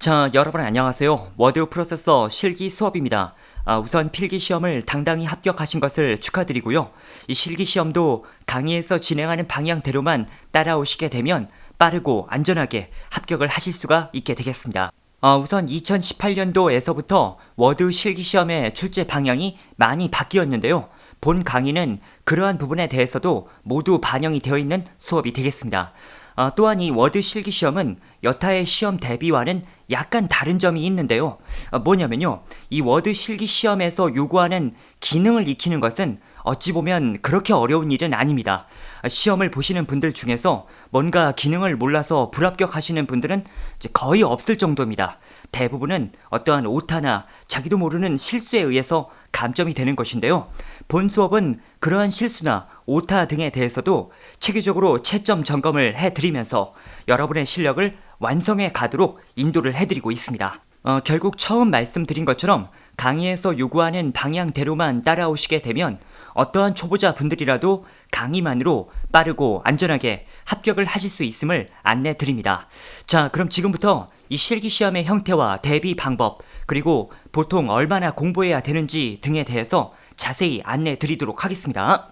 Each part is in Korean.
자, 여러분 안녕하세요. 워드 프로세서 실기 수업입니다. 우선 필기 시험을 당당히 합격하신 것을 축하드리고요. 이 실기 시험도 강의에서 진행하는 방향대로만 따라오시게 되면 빠르고 안전하게 합격을 하실 수가 있게 되겠습니다. 우선 2018년도에서부터 워드 실기 시험의 출제 방향이 많이 바뀌었는데요. 본 강의는 그러한 부분에 대해서도 모두 반영이 되어 있는 수업이 되겠습니다. 또한 이 워드 실기 시험은 여타의 시험 대비와는 약간 다른 점이 있는데요. 뭐냐면요. 이 워드 실기 시험에서 요구하는 기능을 익히는 것은 어찌 보면 그렇게 어려운 일은 아닙니다. 시험을 보시는 분들 중에서 뭔가 기능을 몰라서 불합격하시는 분들은 이제 거의 없을 정도입니다. 대부분은 어떠한 오타나 자기도 모르는 실수에 의해서 감점이 되는 것인데요. 본 수업은 그러한 실수나 오타 등에 대해서도 체계적으로 채점 점검을 해드리면서 여러분의 실력을 완성해 가도록 인도를 해드리고 있습니다. 결국 처음 말씀드린 것처럼 강의에서 요구하는 방향대로만 따라오시게 되면 어떠한 초보자 분들이라도 강의만으로 빠르고 안전하게 합격을 하실 수 있음을 안내 드립니다. 자, 그럼 지금부터 이 실기시험의 형태와 대비 방법, 그리고 보통 얼마나 공부해야 되는지 등에 대해서 자세히 안내 드리도록 하겠습니다.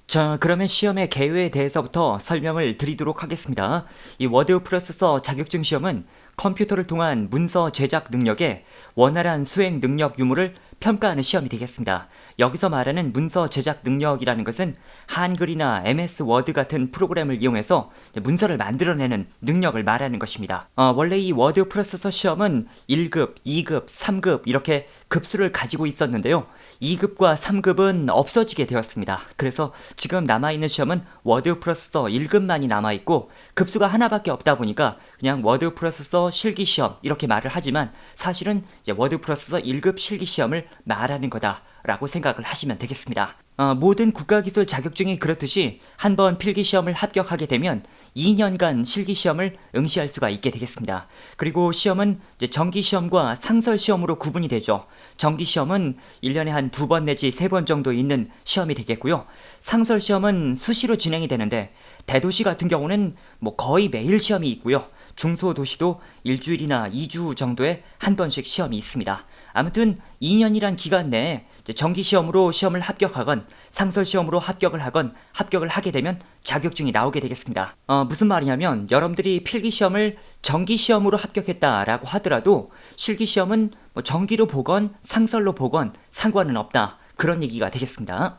자, 그러면 시험의 개요에 대해서부터 설명을 드리도록 하겠습니다. 이 워드 프로세서 자격증 시험은 컴퓨터를 통한 문서 제작 능력에 원활한 수행 능력 유무를 평가하는 시험이 되겠습니다. 여기서 말하는 문서 제작 능력이라는 것은 한글이나 MS 워드 같은 프로그램을 이용해서 문서를 만들어내는 능력을 말하는 것입니다. 원래 이 워드 프로세서 시험은 1급, 2급, 3급 이렇게 급수를 가지고 있었는데요. 2급과 3급은 없어지게 되었습니다. 그래서 지금 남아있는 시험은 워드 프로세서 1급만이 남아있고 급수가 하나밖에 없다 보니까 그냥 워드 프로세서 실기시험 이렇게 말을 하지만 사실은 이제 워드 프로세서 1급 실기시험을 말하는 거다라고 생각을 하시면 되겠습니다. 모든 국가기술 자격증이 그렇듯이 한번 필기시험을 합격하게 되면 2년간 실기시험을 응시할 수가 있게 되겠습니다. 그리고 시험은 이제 정기시험과 상설시험으로 구분이 되죠. 정기시험은 1년에 한 2번 내지 3번 정도 있는 시험이 되겠고요. 상설시험은 수시로 진행이 되는데 대도시 같은 경우는 뭐 거의 매일 시험이 있고요. 중소도시도 일주일이나 2주 정도에 한 번씩 시험이 있습니다. 아무튼 2년이란 기간 내에 정기시험으로 시험을 합격하건 상설시험으로 합격을 하건 합격을 하게 되면 자격증이 나오게 되겠습니다. 무슨 말이냐면 여러분들이 필기시험을 정기시험으로 합격했다라고 하더라도 실기시험은 뭐 정기로 보건 상설로 보건 상관은 없다. 그런 얘기가 되겠습니다.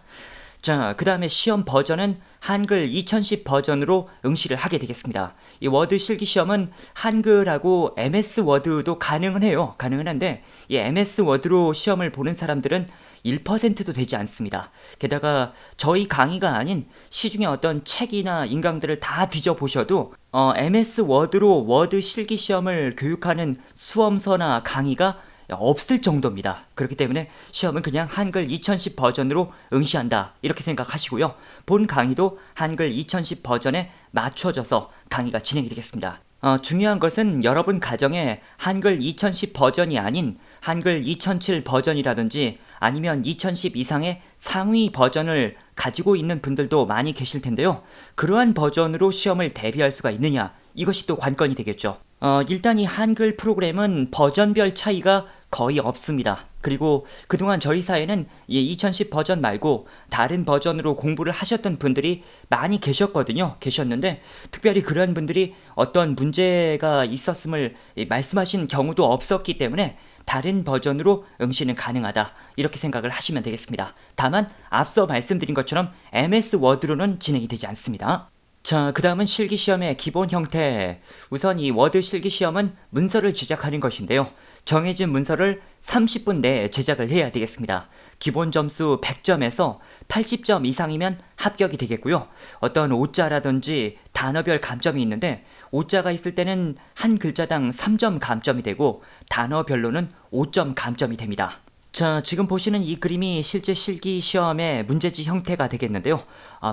자, 그 다음에 시험 버전은 한글 2010 버전으로 응시를 하게 되겠습니다. 이 워드 실기시험은 한글하고 MS 워드도 가능은 해요. 가능은 한데 이 MS 워드로 시험을 보는 사람들은 1%도 되지 않습니다. 게다가 저희 강의가 아닌 시중에 어떤 책이나 인강들을 다 뒤져보셔도 MS 워드로 워드 실기시험을 교육하는 수험서나 강의가 없을 정도입니다. 그렇기 때문에 시험은 그냥 한글 2010 버전으로 응시한다 이렇게 생각하시고요. 본 강의도 한글 2010 버전에 맞춰져서 강의가 진행이 되겠습니다. 중요한 것은 여러분 가정에 한글 2010 버전이 아닌 한글 2007 버전이라든지 아니면 2010 이상의 상위 버전을 가지고 있는 분들도 많이 계실 텐데요. 그러한 버전으로 시험을 대비할 수가 있느냐, 이것이 또 관건이 되겠죠. 일단 이 한글 프로그램은 버전별 차이가 거의 없습니다. 그리고 그동안 저희 사회는 이 2010 버전 말고 다른 버전으로 공부를 하셨던 분들이 많이 계셨는데 특별히 그런 분들이 어떤 문제가 있었음을 말씀하신 경우도 없었기 때문에 다른 버전으로 응시는 가능하다 이렇게 생각을 하시면 되겠습니다. 다만 앞서 말씀드린 것처럼 MS 워드로는 진행이 되지 않습니다. 자, 그 다음은 실기시험의 기본 형태. 우선 이 워드 실기시험은 문서를 제작하는 것인데요. 정해진 문서를 30분 내에 제작을 해야 되겠습니다. 기본 점수 100점에서 80점 이상이면 합격이 되겠고요. 어떤 오자라든지 단어별 감점이 있는데 오자가 있을 때는 한 글자당 3점 감점이 되고 단어별로는 5점 감점이 됩니다. 자, 지금 보시는 이 그림이 실제 실기 시험의 문제지 형태가 되겠는데요.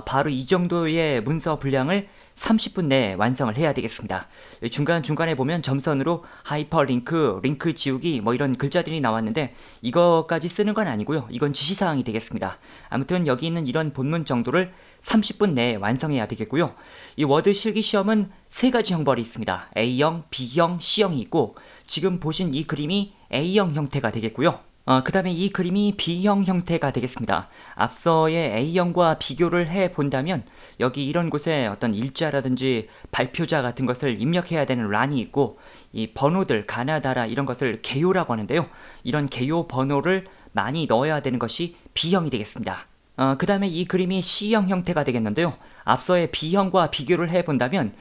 바로 이 정도의 문서 분량을 30분 내에 완성을 해야 되겠습니다. 중간중간에 보면 점선으로 하이퍼링크, 링크 지우기 뭐 이런 글자들이 나왔는데 이거까지 쓰는 건 아니고요. 이건 지시사항이 되겠습니다. 아무튼 여기 있는 이런 본문 정도를 30분 내에 완성해야 되겠고요. 이 워드 실기 시험은 세 가지 형벌이 있습니다. A형, B형, C형이 있고 지금 보신 이 그림이 A형 형태가 되겠고요. 그 다음에 이 그림이 B형 형태가 되겠습니다. 앞서의 A형과 비교를 해 본다면 여기 이런 곳에 어떤 일자라든지 발표자 같은 것을 입력해야 되는 란이 있고 이 번호들, 가나다라 이런 것을 개요라고 하는데요. 이런 개요 번호를 많이 넣어야 되는 것이 B형이 되겠습니다. 그 다음에 이 그림이 C형 형태가 되겠는데요. 앞서의 B형과 비교를 해본다면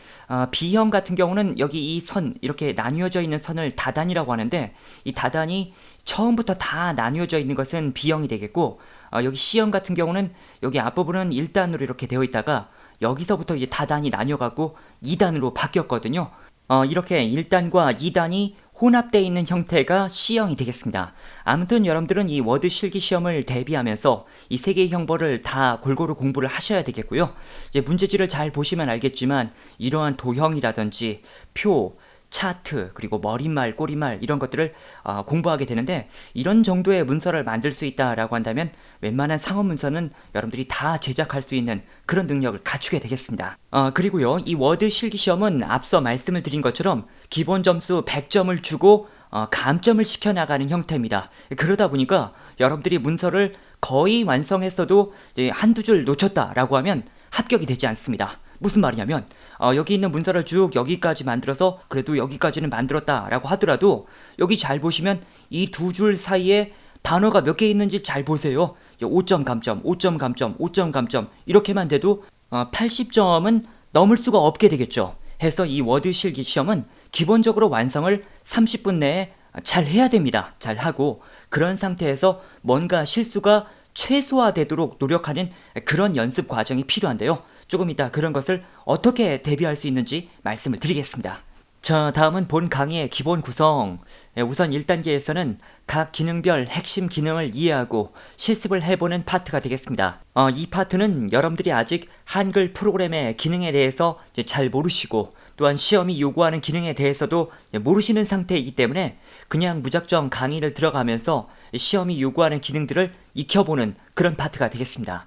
B형 같은 경우는 여기 이 선, 이렇게 나뉘어져 있는 선을 다단이라고 하는데 이 다단이 처음부터 다 나뉘어져 있는 것은 B형이 되겠고 여기 C형 같은 경우는 여기 앞부분은 1단으로 이렇게 되어 있다가 여기서부터 이제 다단이 나뉘어가고 2단으로 바뀌었거든요. 이렇게 1단과 2단이 혼합되어 있는 형태가 C형이 되겠습니다. 아무튼 여러분들은 이 워드 실기 시험을 대비하면서 이 세 개의 형벌을 다 골고루 공부를 하셔야 되겠고요. 이제 문제지를 잘 보시면 알겠지만 이러한 도형이라든지 표, 차트, 그리고 머릿말, 꼬리말 이런 것들을 공부하게 되는데 이런 정도의 문서를 만들 수 있다라고 한다면 웬만한 상업 문서는 여러분들이 다 제작할 수 있는 그런 능력을 갖추게 되겠습니다. 그리고요, 이 워드 실기 시험은 앞서 말씀을 드린 것처럼 기본 점수 100점을 주고 감점을 시켜나가는 형태입니다. 그러다 보니까 여러분들이 문서를 거의 완성했어도 한두 줄 놓쳤다라고 하면 합격이 되지 않습니다. 무슨 말이냐면 여기 있는 문서를 쭉 여기까지 만들어서 그래도 여기까지는 만들었다라고 하더라도 여기 잘 보시면 이 두 줄 사이에 단어가 몇 개 있는지 잘 보세요. 5점 감점, 5점 감점, 5점 감점 이렇게만 돼도 80점은 넘을 수가 없게 되겠죠. 해서 이 워드 실기 시험은 기본적으로 완성을 30분 내에 잘 해야 됩니다. 잘 하고 그런 상태에서 뭔가 실수가 최소화되도록 노력하는 그런 연습 과정이 필요한데요. 조금 이따 그런 것을 어떻게 대비할 수 있는지 말씀을 드리겠습니다. 자, 다음은 본 강의의 기본 구성. 우선 1단계에서는 각 기능별 핵심 기능을 이해하고 실습을 해보는 파트가 되겠습니다. 이 파트는 여러분들이 아직 한글 프로그램의 기능에 대해서 잘 모르시고 또한 시험이 요구하는 기능에 대해서도 모르시는 상태이기 때문에 그냥 무작정 강의를 들어가면서 시험이 요구하는 기능들을 익혀보는 그런 파트가 되겠습니다.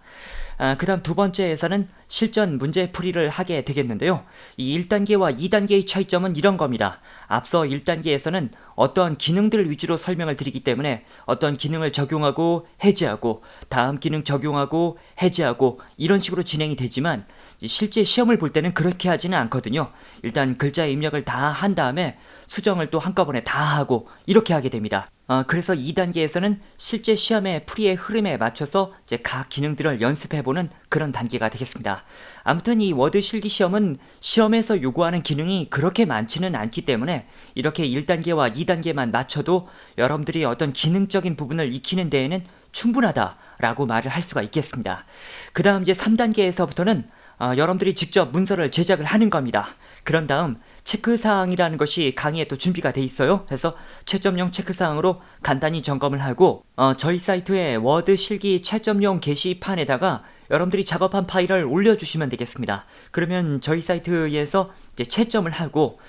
그 다음 두 번째에서는 실전 문제 풀이를 하게 되겠는데요. 이 1단계와 2단계의 차이점은 이런 겁니다. 앞서 1단계에서는 어떤 기능들을 위주로 설명을 드리기 때문에 어떤 기능을 적용하고 해제하고 다음 기능 적용하고 해제하고 이런 식으로 진행이 되지만 실제 시험을 볼 때는 그렇게 하지는 않거든요. 일단 글자 입력을 다 한 다음에 수정을 또 한꺼번에 다 하고 이렇게 하게 됩니다. 그래서 2단계에서는 실제 시험의 풀이의 흐름에 맞춰서 이제 각 기능들을 연습해보는 그런 단계가 되겠습니다. 아무튼 이 워드 실기 시험은 시험에서 요구하는 기능이 그렇게 많지는 않기 때문에 이렇게 1단계와 2단계만 맞춰도 여러분들이 어떤 기능적인 부분을 익히는 데에는 충분하다라고 말을 할 수가 있겠습니다. 그 다음 이제 3단계에서부터는 여러분들이 직접 문서를 제작을 하는 겁니다. 그런 다음 체크사항이라는 것이 강의에 또 준비가 돼 있어요. 그래서 채점용 체크사항으로 간단히 점검을 하고 저희 사이트에 워드 실기 채점용 게시판에다가 여러분들이 작업한 파일을 올려주시면 되겠습니다. 그러면 저희 사이트에서 이제 채점을 하고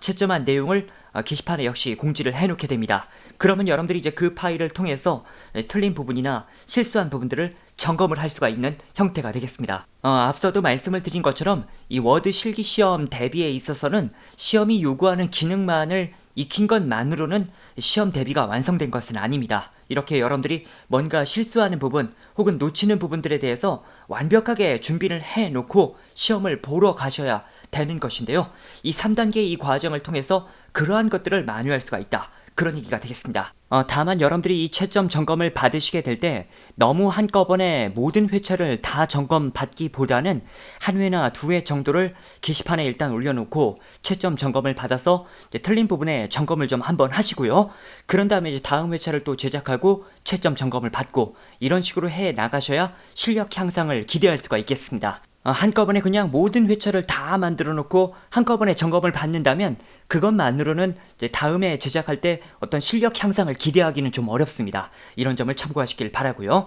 채점한 내용을 게시판에 역시 공지를 해놓게 됩니다. 그러면 여러분들이 이제 그 파일을 통해서 틀린 부분이나 실수한 부분들을 점검을 할 수가 있는 형태가 되겠습니다. 앞서도 말씀을 드린 것처럼 이 워드 실기 시험 대비에 있어서는 시험이 요구하는 기능만을 익힌 것만으로는 시험 대비가 완성된 것은 아닙니다. 이렇게 여러분들이 뭔가 실수하는 부분 혹은 놓치는 부분들에 대해서 완벽하게 준비를 해놓고 시험을 보러 가셔야 되는 것인데요. 이 3단계 이 과정을 통해서 그러한 것들을 만회할 수가 있다. 그런 얘기가 되겠습니다. 다만 여러분들이 이 채점 점검을 받으시게 될 때 너무 한꺼번에 모든 회차를 다 점검 받기보다는 한 회나 두 회 정도를 게시판에 일단 올려놓고 채점 점검을 받아서 이제 틀린 부분에 점검을 좀 한번 하시고요. 그런 다음에 이제 다음 회차를 또 제작하고 채점 점검을 받고 이런 식으로 해 나가셔야 실력 향상을 기대할 수가 있겠습니다. 한꺼번에 그냥 모든 회차를 다 만들어 놓고 한꺼번에 점검을 받는다면 그것만으로는 이제 다음에 제작할 때 어떤 실력 향상을 기대하기는 좀 어렵습니다. 이런 점을 참고하시길 바라고요.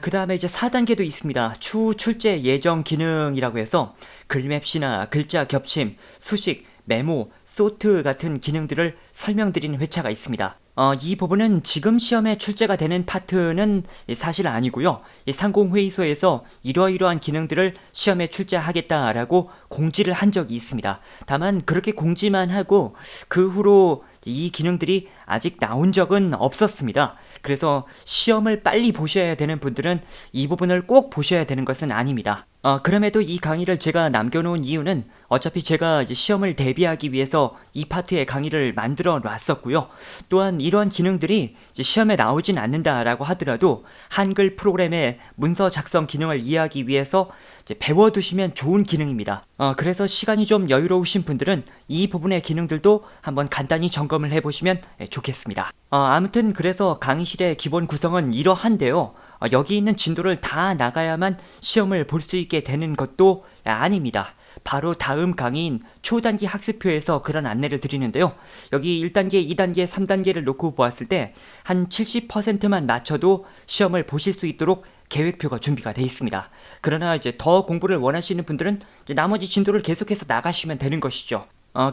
그 다음에 이제 4단계도 있습니다. 추후 출제 예정 기능이라고 해서 글맵시나 글자 겹침, 수식, 메모, 소트 같은 기능들을 설명드리는 회차가 있습니다. 이 부분은 지금 시험에 출제가 되는 파트는 사실 아니고요. 상공회의소에서 이러이러한 기능들을 시험에 출제하겠다라고 공지를 한 적이 있습니다. 다만 그렇게 공지만 하고 그 후로 이 기능들이 아직 나온 적은 없었습니다. 그래서 시험을 빨리 보셔야 되는 분들은 이 부분을 꼭 보셔야 되는 것은 아닙니다. 그럼에도 이 강의를 제가 남겨놓은 이유는 어차피 제가 이제 시험을 대비하기 위해서 이 파트의 강의를 만들어 놨었고요. 또한 이러한 기능들이 이제 시험에 나오진 않는다라고 하더라도 한글 프로그램의 문서 작성 기능을 이해하기 위해서 이제 배워두시면 좋은 기능입니다. 그래서 시간이 좀 여유로우신 분들은 이 부분의 기능들도 한번 간단히 점검을 해보시면 좋겠습니다. 아무튼 그래서 강의실의 기본 구성은 이러한데요. 여기 있는 진도를 다 나가야만 시험을 볼 수 있게 되는 것도 아닙니다. 바로 다음 강의인 초단기 학습표에서 그런 안내를 드리는데요. 여기 1단계, 2단계, 3단계를 놓고 보았을 때 한 70%만 맞춰도 시험을 보실 수 있도록 계획표가 준비가 되어 있습니다. 그러나 이제 더 공부를 원하시는 분들은 이제 나머지 진도를 계속해서 나가시면 되는 것이죠.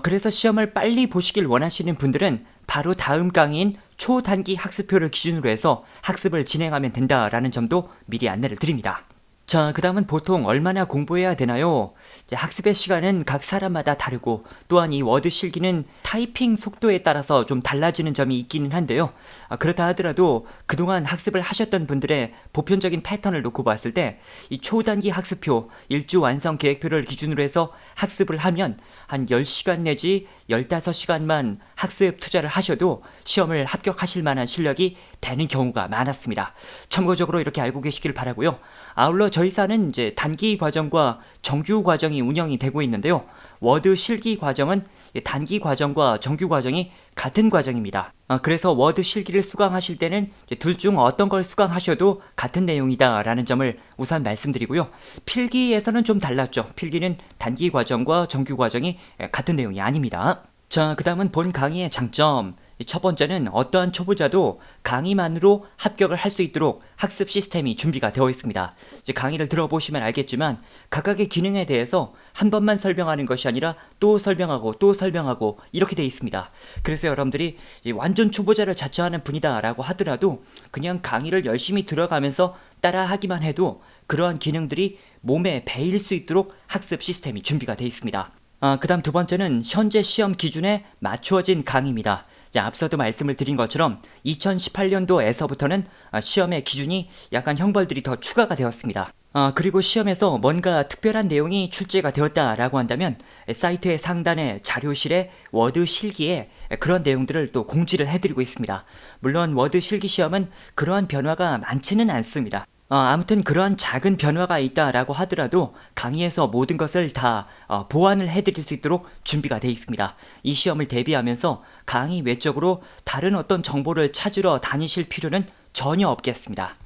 그래서 시험을 빨리 보시길 원하시는 분들은 바로 다음 강의인 초단기 학습표를 기준으로 해서 학습을 진행하면 된다라는 점도 미리 안내를 드립니다. 자, 그 다음은 보통 얼마나 공부해야 되나요? 학습의 시간은 각 사람마다 다르고 또한 이 워드 실기는 타이핑 속도에 따라서 좀 달라지는 점이 있기는 한데요. 그렇다 하더라도 그동안 학습을 하셨던 분들의 보편적인 패턴을 놓고 봤을 때 이 초단기 학습표, 일주 완성 계획표를 기준으로 해서 학습을 하면 한 10시간 내지 15시간만 학습 투자를 하셔도 시험을 합격하실 만한 실력이 되는 경우가 많았습니다. 참고적으로 이렇게 알고 계시길 바라고요. 아울러 저희 사는 이제 단기 과정과 정규 과정이 운영이 되고 있는데요. 워드 실기 과정은 단기 과정과 정규 과정이 같은 과정입니다. 그래서 워드 실기를 수강하실 때는 둘 중 어떤 걸 수강하셔도 같은 내용이다 라는 점을 우선 말씀드리고요. 필기에서는 좀 달랐죠. 필기는 단기 과정과 정규 과정이 같은 내용이 아닙니다. 자, 그 다음은 본 강의의 장점. 첫 번째는 어떠한 초보자도 강의만으로 합격을 할 수 있도록 학습 시스템이 준비가 되어 있습니다. 이제 강의를 들어보시면 알겠지만 각각의 기능에 대해서 한 번만 설명하는 것이 아니라 또 설명하고 또 설명하고 이렇게 되어 있습니다. 그래서 여러분들이 완전 초보자를 자처하는 분이다 라고 하더라도 그냥 강의를 열심히 들어가면서 따라하기만 해도 그러한 기능들이 몸에 배일 수 있도록 학습 시스템이 준비가 되어 있습니다. 그 다음 두 번째는 현재 시험 기준에 맞추어진 강의입니다. 앞서도 말씀을 드린 것처럼 2018년도에서부터는 시험의 기준이 약간 형벌들이 더 추가가 되었습니다. 그리고 시험에서 뭔가 특별한 내용이 출제가 되었다라고 한다면 사이트의 상단에 자료실에 워드 실기에 그런 내용들을 또 공지를 해드리고 있습니다. 물론 워드 실기 시험은 그러한 변화가 많지는 않습니다. 아무튼 그러한 작은 변화가 있다라고 하더라도 강의에서 모든 것을 다 보완을 해드릴 수 있도록 준비가 되어 있습니다. 이 시험을 대비하면서 강의 외적으로 다른 어떤 정보를 찾으러 다니실 필요는 전혀 없겠습니다.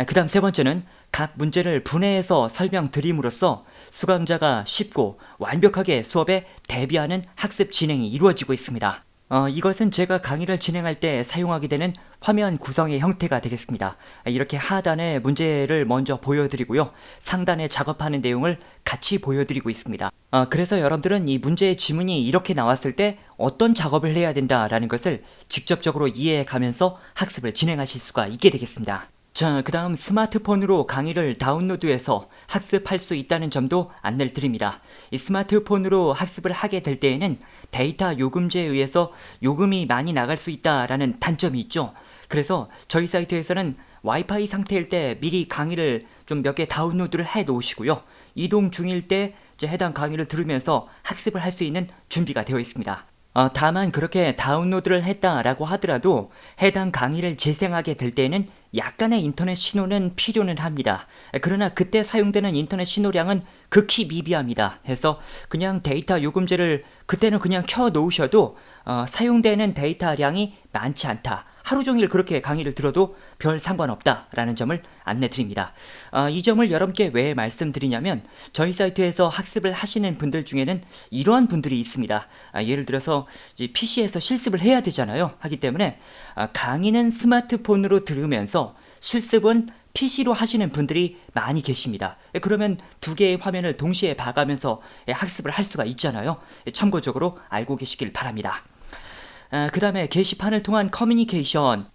그 다음 세 번째는 각 문제를 분해해서 설명드림으로써 수강자가 쉽고 완벽하게 수업에 대비하는 학습 진행이 이루어지고 있습니다. 이것은 제가 강의를 진행할 때 사용하게 되는 화면 구성의 형태가 되겠습니다. 이렇게 하단에 문제를 먼저 보여드리고요. 상단에 작업하는 내용을 같이 보여드리고 있습니다. 그래서 여러분들은 이 문제의 지문이 이렇게 나왔을 때 어떤 작업을 해야 된다라는 것을 직접적으로 이해해 가면서 학습을 진행하실 수가 있게 되겠습니다. 자, 그 다음 스마트폰으로 강의를 다운로드해서 학습할 수 있다는 점도 안내를 드립니다. 이 스마트폰으로 학습을 하게 될 때에는 데이터 요금제에 의해서 요금이 많이 나갈 수 있다라는 단점이 있죠. 그래서 저희 사이트에서는 와이파이 상태일 때 미리 강의를 좀 몇 개 다운로드를 해 놓으시고요. 이동 중일 때 이제 해당 강의를 들으면서 학습을 할 수 있는 준비가 되어 있습니다. 다만 그렇게 다운로드를 했다라고 하더라도 해당 강의를 재생하게 될 때는 약간의 인터넷 신호는 필요는 합니다. 그러나 그때 사용되는 인터넷 신호량은 극히 미비합니다. 해서 그냥 데이터 요금제를 그때는 그냥 켜 놓으셔도 사용되는 데이터량이 많지 않다. 하루 종일 그렇게 강의를 들어도 별 상관없다라는 점을 안내 드립니다. 이 점을 여러분께 왜 말씀드리냐면 저희 사이트에서 학습을 하시는 분들 중에는 이러한 분들이 있습니다. 예를 들어서 PC에서 실습을 해야 되잖아요. 하기 때문에 강의는 스마트폰으로 들으면서 실습은 PC로 하시는 분들이 많이 계십니다. 그러면 두 개의 화면을 동시에 봐가면서 학습을 할 수가 있잖아요. 참고적으로 알고 계시길 바랍니다. 그 다음에 게시판을 통한 커뮤니케이션.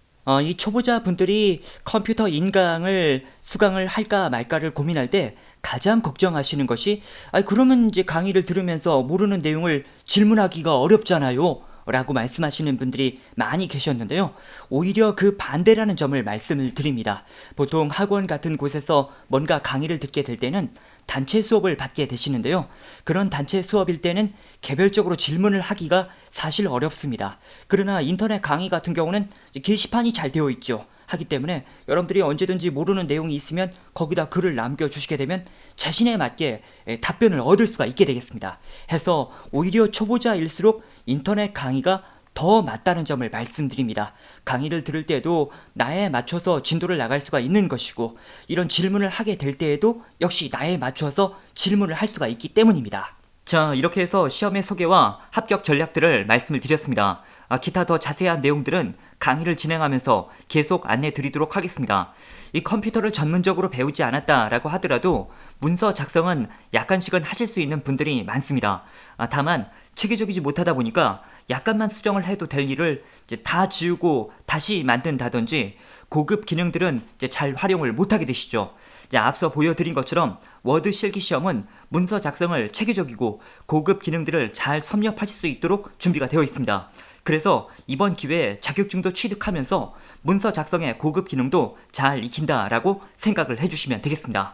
이 초보자 분들이 컴퓨터 인강을 수강을 할까 말까를 고민할 때 가장 걱정하시는 것이 그러면 이제 강의를 들으면서 모르는 내용을 질문하기가 어렵잖아요. 라고 말씀하시는 분들이 많이 계셨는데요. 오히려 그 반대라는 점을 말씀을 드립니다. 보통 학원 같은 곳에서 뭔가 강의를 듣게 될 때는 단체 수업을 받게 되시는데요. 그런 단체 수업일 때는 개별적으로 질문을 하기가 사실 어렵습니다. 그러나 인터넷 강의 같은 경우는 게시판이 잘 되어 있죠. 하기 때문에 여러분들이 언제든지 모르는 내용이 있으면 거기다 글을 남겨주시게 되면 자신에 맞게 답변을 얻을 수가 있게 되겠습니다. 해서 오히려 초보자일수록 인터넷 강의가 더 맞다는 점을 말씀드립니다. 강의를 들을 때도 나에 맞춰서 진도를 나갈 수가 있는 것이고 이런 질문을 하게 될 때에도 역시 나에 맞춰서 질문을 할 수가 있기 때문입니다. 자, 이렇게 해서 시험의 소개와 합격 전략들을 말씀을 드렸습니다. 기타 더 자세한 내용들은 강의를 진행하면서 계속 안내 드리도록 하겠습니다. 이 컴퓨터를 전문적으로 배우지 않았다라고 하더라도 문서 작성은 약간씩은 하실 수 있는 분들이 많습니다. 다만 체계적이지 못하다 보니까 약간만 수정을 해도 될 일을 이제 다 지우고 다시 만든다든지 고급 기능들은 이제 잘 활용을 못하게 되시죠. 이제 앞서 보여드린 것처럼 워드 실기 시험은 문서 작성을 체계적이고 고급 기능들을 잘 섭렵하실 수 있도록 준비가 되어 있습니다. 그래서 이번 기회에 자격증도 취득하면서 문서 작성의 고급 기능도 잘 익힌다라고 생각을 해주시면 되겠습니다.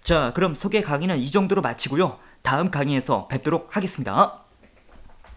자, 그럼 소개 강의는 이 정도로 마치고요. 다음 강의에서 뵙도록 하겠습니다.